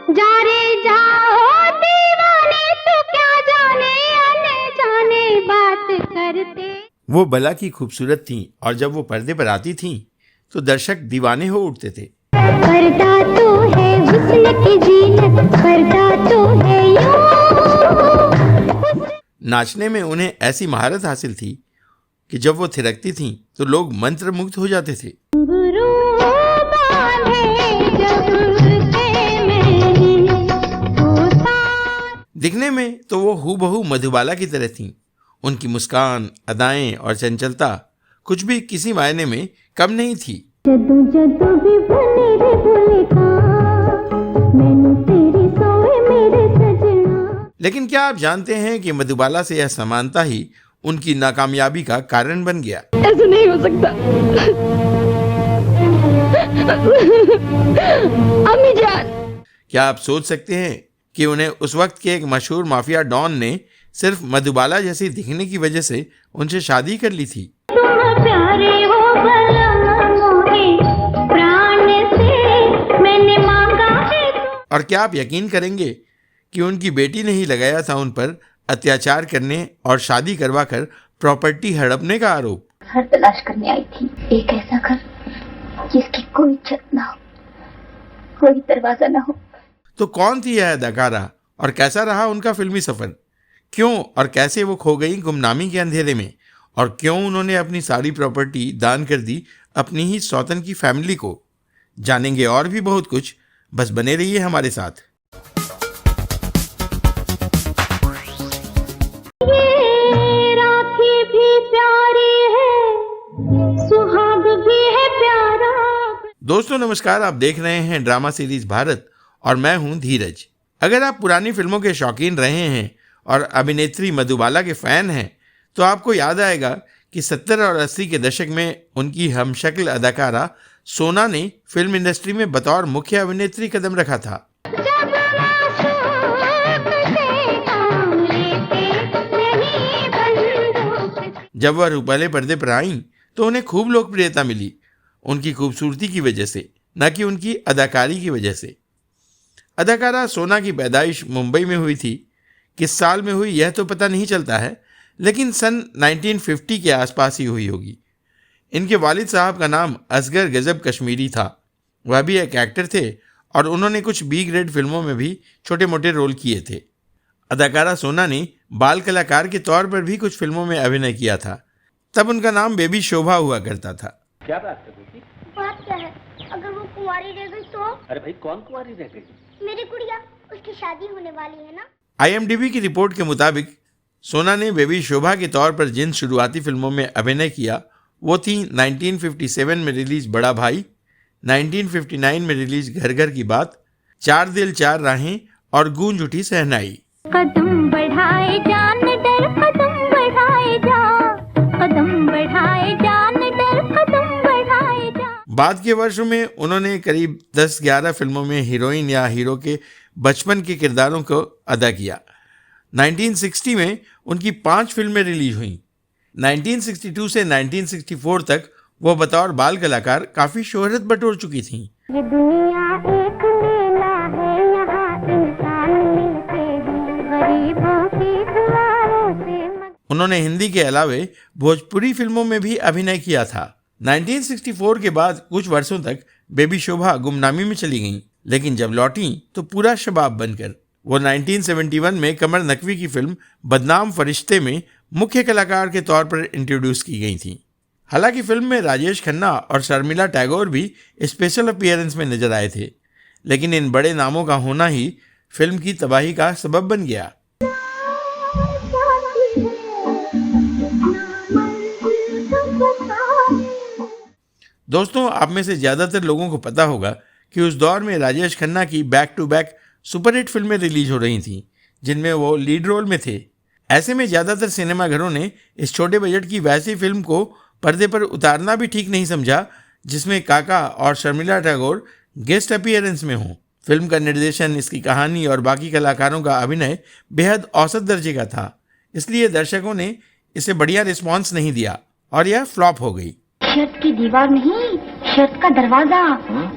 जा रे जाओ दीवाने, तू क्या जाने आने जाने बात करते। वो बला की खूबसूरत थीं और जब वो पर्दे पर आती थीं तो दर्शक दीवाने हो उठते थे। पर्दा तो है हुस्न की जीनत, पर्दा तो है यूं। नाचने में उन्हें ऐसी महारत हासिल थी कि जब वो थिरकती थीं तो लोग मंत्रमुग्ध हो जाते थे। घुंघरू बांधे जब से मैंने होता। दिखने में तो वो हूबहू मधुबाला की तरह थीं। उनकी मुस्कान, अदाएं और चंचलता कुछ भी किसी मायने में कम नहीं थी। जदू जदू भी भले रे भले का, मैनू तेरी सोए मेरे सजना। लेकिन क्या आप जानते हैं कि मधुबाला से यह समानता ही उनकी नाकामयाबी का कारण बन गया। ऐसे नहीं हो सकता। अम्मी जान, क्या आप सोच सकते हैं कि उन्हें उस वक्त के एक मशहूर माफिया डॉन ने सिर्फ मधुबाला जैसी दिखने की वजह से उनसे शादी कर ली थी। तुम प्यारे हो भला मोहे, प्राण से मैंने मांगा है। और क्या आप यकीन करेंगे कि उनकी बेटी ने ही लगाया था उन पर अत्याचार करने और शादी करवाकर प्रॉपर्टी हड़पने का आरोप। घर तलाश करने आई थी, एक ऐसा घर जिसकी कोई छत ना हो, कोई दरवाजा ना हो। तो कौन थी यह अदाकारा और कैसा रहा उनका फिल्मी सफर? क्यों और कैसे वो खो गई गुमनामी के अंधेरे में? और क्यों उन्होंने अपनी सारी प्रॉपर्टी दान कर दी अपनी ही सौतन की फैमिली को? जानेंगे और भी बहुत कुछ, बस बने रहिए हमारे साथ। ये राखी भी प्यारी है, सुहाग भी है प्यारा। दोस्तों नमस्कार, आप देख रहे हैं ड्रामा सीरीज भारत और मैं हूं धीरज। अगर आप पुरानी फिल्मों के शौकीन रहे हैं और अभिनेत्री मधुबाला के फैन हैं तो आपको याद आएगा कि 70 और 80 के दशक में उनकी हमशक्ल अदाकारा सोना ने फिल्म इंडस्ट्री में बतौर मुख्य अभिनेत्री कदम रखा था। जब मासूम से काम लेते नहीं बंदूक। जब वह रूपाले पर्दे पर आईं तो उन्हें खूब लोकप्रियता मिली, उनकी खूबसूरती की वजह से, न कि उनकी अदाकारी की वजह से। अदाकारा सोना की पैदाइश मुंबई में हुई थी। किस साल में हुई यह तो पता नहीं चलता है, लेकिन सन 1950 के आसपास ही हुई होगी। इनके वालिद साहब का नाम असगर गजब कश्मीरी था। वह भी एक एक्टर थे और उन्होंने कुछ बी ग्रेड फिल्मों में भी छोटे मोटे रोल किए थे। अदाकारा सोना ने बाल कलाकार के तौर पर भी कुछ फिल्मों में अभिनय किया था। तब उनका नाम बेबी शोभा हुआ करता था। क्या बात कर रही थी? बात क्या है? अगर वो कुंवारी रह गई तो? अरे भाई, कौन कुंवारी रह गई? मेरी गुड़िया, उसकी शादी होने वाली है ना। IMDb की रिपोर्ट के मुताबिक सोना ने बेबी शोभा के तौर पर जिन शुरुआती फिल्मों में अभिनय किया वो थी 1957 में रिलीज बड़ा भाई, 1959 में रिलीज घर घर की बात, चार दिल चार राहें और गूंज उठी सहनाई। कदम बढ़ाए जान डर, कदम बढ़ाए जा, कदम बढ़ाए जान डर, कदम बढ़ाए जा। बाद के वर्षों में उन्होंने करीब 10-11 फिल्मों में हीरोइन या हीरो के बचपन के किरदारों को अदा किया। 1960 में उनकी 5 फिल्में रिलीज हुईं। 1962 से 1964 तक वो बतौर बाल कलाकार काफी शोहरत बटोर चुकी थीं। ये दुनिया एक मेला है, यहाँ इंसान मिलते हैं, गरीबों की दुआओं से। उन्होंने हिंदी के अलावे भोजपुरी फिल्मों में भी अभिनय किया था। 1964 के बाद कुछ वर्षों तक बेबी शोभा गुमनामी में चली गईं, लेकिन जब लौटी तो पूरा शबाब बनकर। वो 1971 में कमर नकवी की फिल्म बदनाम फरिश्ते में मुख्य कलाकार के तौर पर इंट्रोड्यूस की गई थी। हालांकि फिल्म में राजेश खन्ना और शर्मिला टैगोर भी स्पेशल अपीयरेंस में नजर आए थे, लेकिन इन बड़े नामों का होना ही फिल्म की तबाही का सबब बन गया। दोस्तों, आप में से ज्यादातर लोगों को पता होगा कि उस दौर में राजेश खन्ना की बैक टू बैक सुपरहिट फिल्में रिलीज हो रही थीं, जिनमें वो लीड रोल में थे। ऐसे में ज्यादातर सिनेमाघरों ने इस छोटे बजट की वैसी फिल्म को पर्दे पर उतारना भी ठीक नहीं समझा जिसमें काका और शर्मिला टैगोर गेस्ट अपीयरेंस में हों। फिल्म का निर्देशन, इसकी कहानी और बाकी कलाकारों का अभिनय बेहद औसत दर्जे का था, इसलिए दर्शकों ने इसे बढ़िया रिस्पॉन्स नहीं दिया और यह फ्लॉप हो गई। छत की दीवार नहीं, शर्त का दरवाजा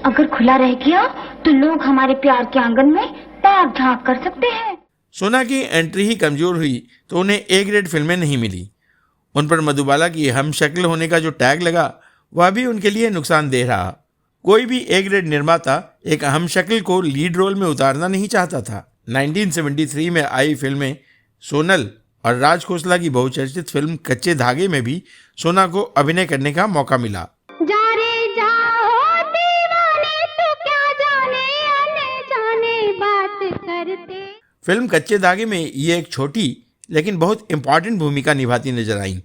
अगर खुला रह गया तो लोग हमारे प्यार के आंगन में पैर झांक कर सकते हैं। सोना की एंट्री ही कमजोर हुई तो उन्हें ए ग्रेड फिल्में नहीं मिली। उन पर मधुबाला की हम शक्ल होने का जो टैग लगा वह भी उनके लिए नुकसानदेह रहा। कोई भी ए ग्रेड निर्माता एक हम शक्ल को लीड रोल में उतारना नहीं चाहता था। 1973 में आई फिल्में सोनल और राज खोसला की बहुचर्चित फिल्म कच्चे धागे में भी सोना को अभिनय करने का मौका मिला। जा रे जाओ दीवाने तू क्या जाने आने जाने बात करते। फिल्म कच्चे धागे में ये एक छोटी लेकिन बहुत इंपॉर्टेंट भूमिका निभाती नजर आईं।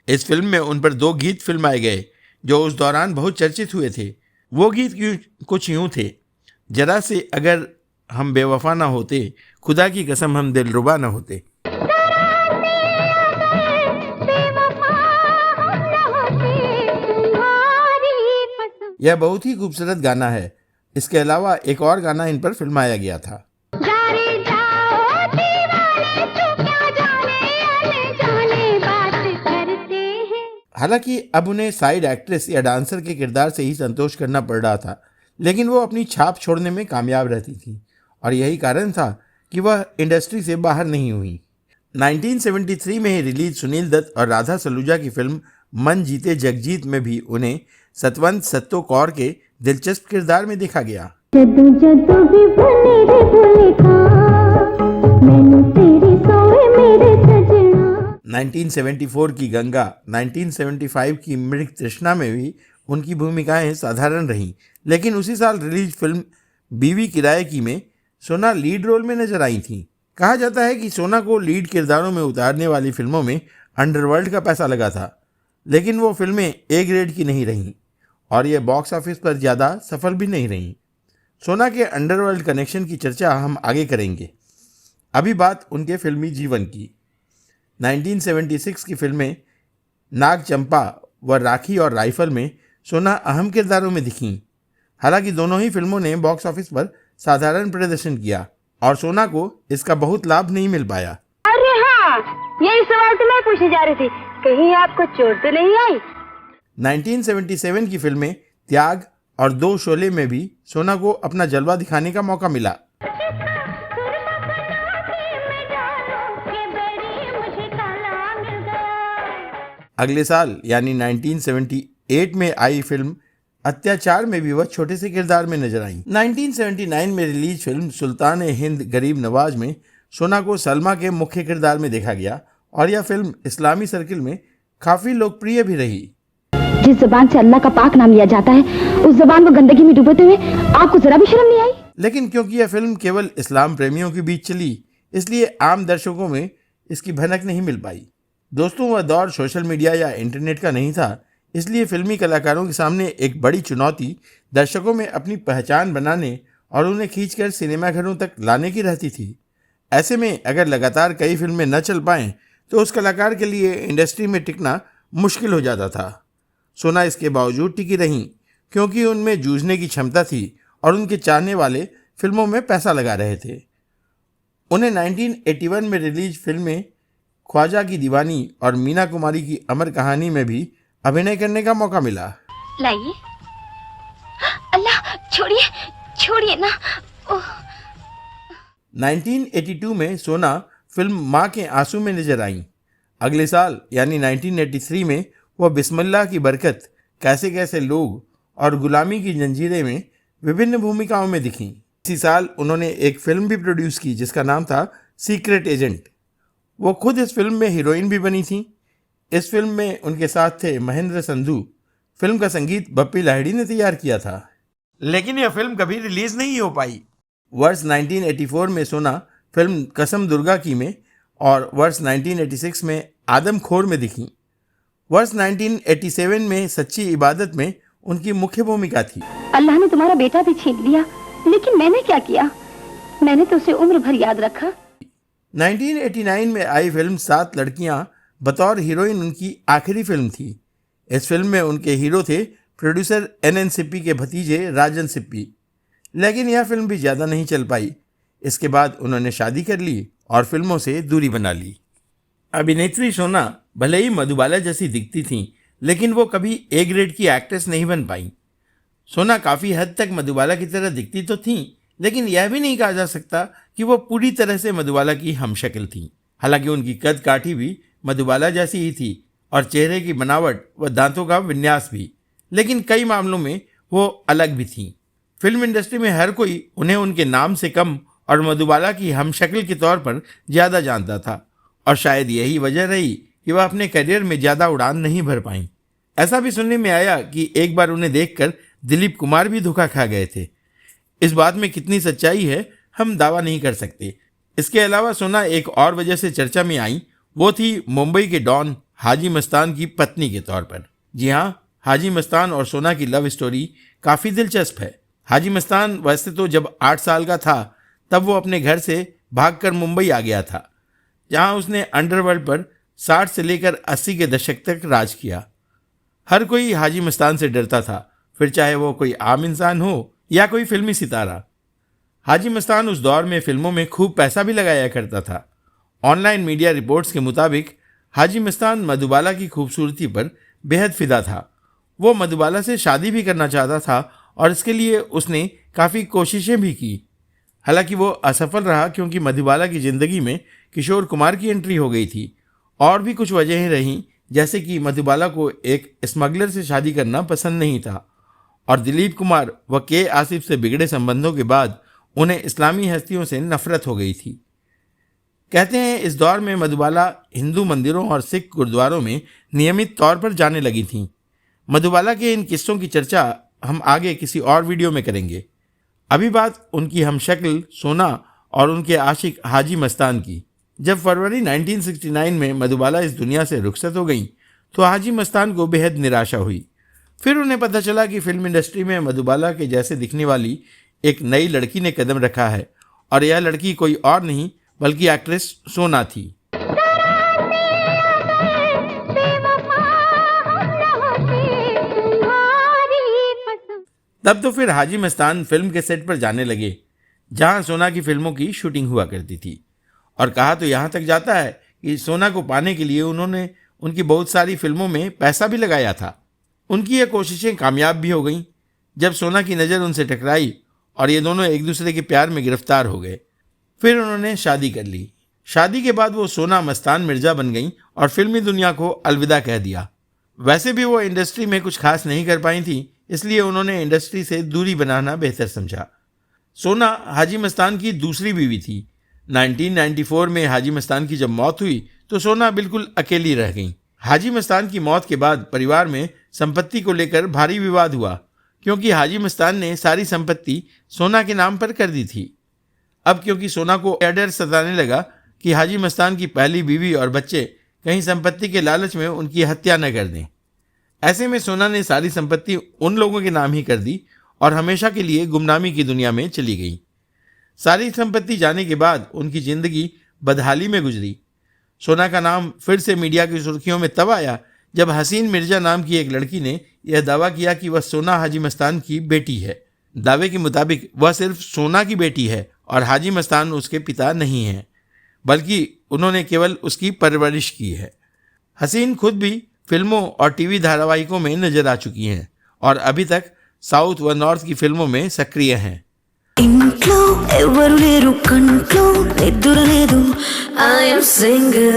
इस फिल्म में उन पर 2 गीत फिल्माए गए जो उस दौरान बहुत चर्चित हुए थे। वो गीत कुछ यूं थे, जरा से अगर हम बेवफा ना होते, खुदा की कसम हम दिलरुबा ना होते। यह बहुत ही खूबसूरत गाना है। इसके अलावा एक और गाना इन पर फिल्माया गया था। हालांकि अब उन्हें साइड एक्ट्रेस या डांसर के किरदार से ही संतोष करना पड़ रहा था, लेकिन वो अपनी छाप छोड़ने में कामयाब रहती थी और यही कारण था कि वह इंडस्ट्री से बाहर नहीं हुई। 1973 में ही रिलीज सुनील दत्त और राधा सलूजा की फिल्म मन जीते जगजीत में भी उन्हें सतवंत सत्तो कौर के दिलचस्प किरदार में देखा गया। जदू जदू भी बने रे बोले था मैनू तेरी सोए मेरे सजना। 1974 की गंगा, 1975 की मृग तृष्णा में भी उनकी भूमिकाएं साधारण रहीं, लेकिन उसी साल रिलीज फिल्म बीवी किराए की में सोना लीड रोल में नजर आई थी। कहा जाता है कि सोना को लीड किरदारों में उतारने वाली फिल्मों में अंडरवर्ल्ड का पैसा लगा था, लेकिन वो फिल्में ए ग्रेड की नहीं रहीं और ये बॉक्स ऑफिस पर ज़्यादा सफल भी नहीं रहीं। सोना के अंडरवर्ल्ड कनेक्शन की चर्चा हम आगे करेंगे। अभी बात उनके फिल्मी जीवन की। 1976 की फिल्में नाग चंपा व राखी और राइफल में सोना अहम किरदारों में दिखीं। हालांकि दोनों ही फिल्मों ने बॉक्स ऑफिस पर साधारण प्रदर्शन किया और सोना को इसका बहुत लाभ नहीं मिल पाया। अरे हाँ, यही सवाल तो मैं पूछने जा रही थी, कहीं आपको चोट तो नहीं आई? 1977 की फिल्में त्याग और 2 शोले में भी सोना को अपना जलवा दिखाने का मौका मिला। अगले साल यानी 1978 में आई फिल्म अत्याचार में भी वह छोटे से किरदार में नजर आई। 1979 में रिलीज फिल्म सुल्तान हिंद गरीब नवाज में सोना को सलमा के मुख्य किरदार में देखा गया और यह फिल्म इस्लामी सर्किल में काफी लोकप्रिय भी रही। जिस जबान से अल्लाह का पाक नाम लिया जाता है उस जबान को गंदगी में डुबोते हुए आपको जरा भी शर्म नहीं आई? लेकिन क्योंकि यह फिल्म केवल इस्लाम प्रेमियों के बीच चली, इसलिए आम दर्शकों में इसकी भनक नहीं मिल पाई। दोस्तों, वह दौर सोशल मीडिया या इंटरनेट का नहीं था, इसलिए फिल्मी कलाकारों के सामने एक बड़ी चुनौती दर्शकों में अपनी पहचान बनाने और उन्हें खींचकर सिनेमाघरों तक लाने की रहती थी। ऐसे में अगर लगातार कई फिल्में न चल पाएं तो उस कलाकार के लिए इंडस्ट्री में टिकना मुश्किल हो जाता था। सोना इसके बावजूद टिकी रहीं क्योंकि उनमें जूझने की क्षमता थी और उनके चाहने वाले फिल्मों में पैसा लगा रहे थे। उन्हें 1981 में रिलीज फिल्में ख्वाजा की दीवानी और मीना कुमारी की अमर कहानी में भी अभिनय करने का मौका मिला। लाइए। अल्लाह, छोड़िए छोड़िए ना। 1982 में सोना फिल्म माँ के आंसू में नजर आईं। अगले साल यानी 1983 में वह बिस्मिल्लाह की बरकत, कैसे कैसे लोग और गुलामी की जंजीरें में विभिन्न भूमिकाओं में दिखीं। इसी साल उन्होंने एक फिल्म भी प्रोड्यूस की जिसका नाम था सीक्रेट एजेंट। वो खुद इस फिल्म में हीरोइन भी बनी थी। इस फिल्म में उनके साथ थे महेंद्र संधू। फिल्म का संगीत बप्पी लाहिड़ी ने तैयार किया था, लेकिन यह फिल्म कभी रिलीज नहीं हो पाई। वर्ष 1984 में सोना फिल्म कसम दुर्गा की में और वर्ष 1986 में आदमखोर में दिखी। वर्ष 1987 में सच्ची इबादत में उनकी मुख्य भूमिका थी। अल्लाह ने तुम्हारा बेटा भी छीन लिया, लेकिन मैंने क्या किया? मैंने तो उसे उम्र भर याद रखा। 1989 में आई फिल्म 7 लड़कियां बतौर हीरोइन उनकी आखिरी फिल्म थी। इस फिल्म में उनके हीरो थे प्रोड्यूसर NN सिप्पी के भतीजे राजन सिप्पी, लेकिन यह फिल्म भी ज़्यादा नहीं चल पाई। इसके बाद उन्होंने शादी कर ली और फिल्मों से दूरी बना ली। अभिनेत्री सोना भले ही मधुबाला जैसी दिखती थीं, लेकिन वो कभी ए ग्रेड की एक्ट्रेस नहीं बन पाई। सोना काफ़ी हद तक मधुबाला की तरह दिखती तो थीं, लेकिन यह भी नहीं कहा जा सकता कि वो पूरी तरह से मधुबाला की हमशक्ल थीं। हालांकि उनकी कद काठी भी मधुबाला जैसी ही थी और चेहरे की बनावट व दांतों का विन्यास भी, लेकिन कई मामलों में वो अलग भी थीं। फिल्म इंडस्ट्री में हर कोई उन्हें उनके नाम से कम और मधुबाला की हमशक्ल के तौर पर ज़्यादा जानता था, और शायद यही वजह रही कि वह अपने करियर में ज़्यादा उड़ान नहीं भर पाईं। ऐसा भी सुनने में आया कि एक बार उन्हें देखकर दिलीप कुमार भी धोखा खा गए थे। इस बात में कितनी सच्चाई है हम दावा नहीं कर सकते। इसके अलावा सोना एक और वजह से चर्चा में आई, वो थी मुंबई के डॉन हाजी मस्तान की पत्नी के तौर पर। जी हाँ, हाजी मस्तान और सोना की लव स्टोरी काफ़ी दिलचस्प है। हाजी मस्तान वैसे तो जब 8 साल का था तब वो अपने घर से भागकर मुंबई आ गया था, जहाँ उसने अंडरवर्ल्ड पर 60 से लेकर 80 के दशक तक राज किया। हर कोई हाजी मस्तान से डरता था, फिर चाहे वो कोई आम इंसान हो या कोई फिल्मी सितारा। हाजी मस्तान उस दौर में फिल्मों में खूब पैसा भी लगाया करता था। ऑनलाइन मीडिया रिपोर्ट्स के मुताबिक हाजी मस्तान मधुबाला की खूबसूरती पर बेहद फिदा था। वो मधुबाला से शादी भी करना चाहता था और इसके लिए उसने काफ़ी कोशिशें भी की। हालांकि वो असफल रहा क्योंकि मधुबाला की ज़िंदगी में किशोर कुमार की एंट्री हो गई थी, और भी कुछ वजहें रहीं, जैसे कि मधुबाला को एक स्मगलर से शादी करना पसंद नहीं था, और दिलीप कुमार व के आसिफ से बिगड़े संबंधों के बाद उन्हें इस्लामी हस्तियों से नफरत हो गई थी। कहते हैं इस दौर में मधुबाला हिंदू मंदिरों और सिख गुरुद्वारों में नियमित तौर पर जाने लगी थीं। मधुबाला के इन किस्सों की चर्चा हम आगे किसी और वीडियो में करेंगे। अभी बात उनकी हमशक्ल सोना और उनके आशिक हाजी मस्तान की। जब फरवरी 1969 में मधुबाला इस दुनिया से रुखसत हो गई तो हाजी मस्तान को बेहद निराशा हुई। फिर उन्हें पता चला कि फिल्म इंडस्ट्री में मधुबाला के जैसे दिखने वाली एक नई लड़की ने कदम रखा है, और यह लड़की कोई और नहीं बल्कि एक्ट्रेस सोना थी। तब तो फिर हाजी मस्तान फिल्म के सेट पर जाने लगे, जहां सोना की फिल्मों की शूटिंग हुआ करती थी। और कहा तो यहाँ तक जाता है कि सोना को पाने के लिए उन्होंने उनकी बहुत सारी फिल्मों में पैसा भी लगाया था। उनकी ये कोशिशें कामयाब भी हो गईं। जब सोना की नज़र उनसे टकराई और ये दोनों एक दूसरे के प्यार में गिरफ्तार हो गए, फिर उन्होंने शादी कर ली। शादी के बाद वो सोना मस्तान मिर्जा बन गईं और फिल्मी दुनिया को अलविदा कह दिया। वैसे भी वो इंडस्ट्री में कुछ खास नहीं कर पाई थी, इसलिए उन्होंने इंडस्ट्री से दूरी बनाना बेहतर समझा। सोना हाजी मस्तान की दूसरी बीवी थी। 1994 में हाजी मस्तान की जब मौत हुई तो सोना बिल्कुल अकेली रह गई। हाजी मस्तान की मौत के बाद परिवार में संपत्ति को लेकर भारी विवाद हुआ, क्योंकि हाजी मस्तान ने सारी संपत्ति सोना के नाम पर कर दी थी। अब क्योंकि सोना को यह डर सताने लगा कि हाजी मस्तान की पहली बीवी और बच्चे कहीं संपत्ति के लालच में उनकी हत्या न कर दें, ऐसे में सोना ने सारी संपत्ति उन लोगों के नाम ही कर दी और हमेशा के लिए गुमनामी की दुनिया में चली गई। सारी संपत्ति जाने के बाद उनकी जिंदगी बदहाली में गुजरी। सोना का नाम फिर से मीडिया की सुर्खियों में तब आया जब हसीन मिर्जा नाम की एक लड़की ने यह दावा किया कि वह सोना हाजी मस्तान की बेटी है। दावे के मुताबिक वह सिर्फ सोना की बेटी है और हाजी मस्तान उसके पिता नहीं हैं, बल्कि उन्होंने केवल उसकी परवरिश की है। हसीन खुद भी फिल्मों और टीवी धारावाहिकों में नजर आ चुकी हैं और अभी तक साउथ व नॉर्थ की फिल्मों में सक्रिय हैं। ఇంట్లో ఎవరు లేరు కంట్లో నిద్ర లేదు ఐ యామ్ సింగిల్।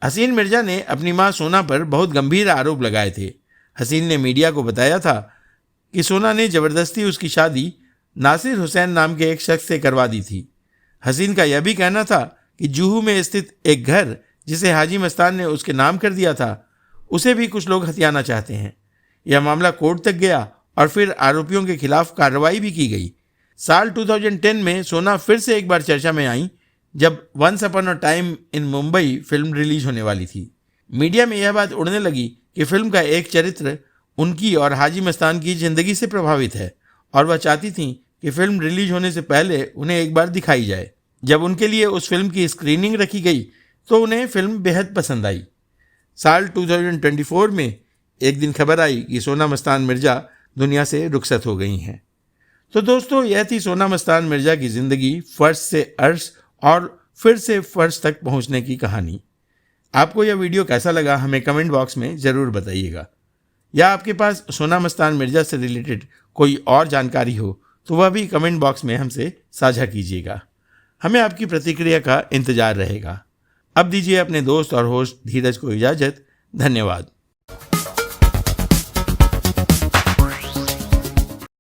हसीन मिर्जा ने अपनी मां सोना पर बहुत गंभीर आरोप लगाए थे। हसीन ने मीडिया को बताया था कि सोना ने जबरदस्ती उसकी शादी नासिर हुसैन नाम के एक शख्स से करवा दी थी। हसीन का यह भी कहना था कि जुहू में स्थित एक घर जिसे हाजी मस्तान ने उसके नाम कर दिया था, उसे भी कुछ लोग हथियाना चाहते हैं। यह मामला कोर्ट तक गया और फिर आरोपियों के खिलाफ कार्रवाई भी की गई। साल 2010 में सोना फिर से एक बार चर्चा में आई जब once upon a time in Mumbai film release होने वाली थी। मीडिया में यह बात उड़ने लगी कि फिल्म का एक चरित्र उनकी और हाजी मस्तान की जिंदगी से प्रभावित है और वह चाहती थीं कि फिल्म रिलीज होने से पहले उन्हें एक बार दिखाई जाए। जब उनके लिए उस फिल्म की स्क्रीनिंग रखी गई तो उन्हें फिल्म बेहद पसंद आई। साल 2024 में एक दिन खबर आई कि सोना मस्तान मिर्जा दुनिया से रुखसत हो गई हैं। तो दोस्तों, यह थी सोना मस्तान मिर्जा की ज़िंदगी फर्श से अर्श और फिर से फर्श तक पहुंचने की कहानी। आपको यह वीडियो कैसा लगा हमें कमेंट बॉक्स में ज़रूर बताइएगा। या आपके पास सोना मस्तान मिर्जा से रिलेटेड कोई और जानकारी हो तो वह भी कमेंट बॉक्स में हमसे साझा कीजिएगा। हमें आपकी प्रतिक्रिया का इंतजार रहेगा। अब दीजिए अपने दोस्त और होस्ट धीरज को इजाज़त। धन्यवाद।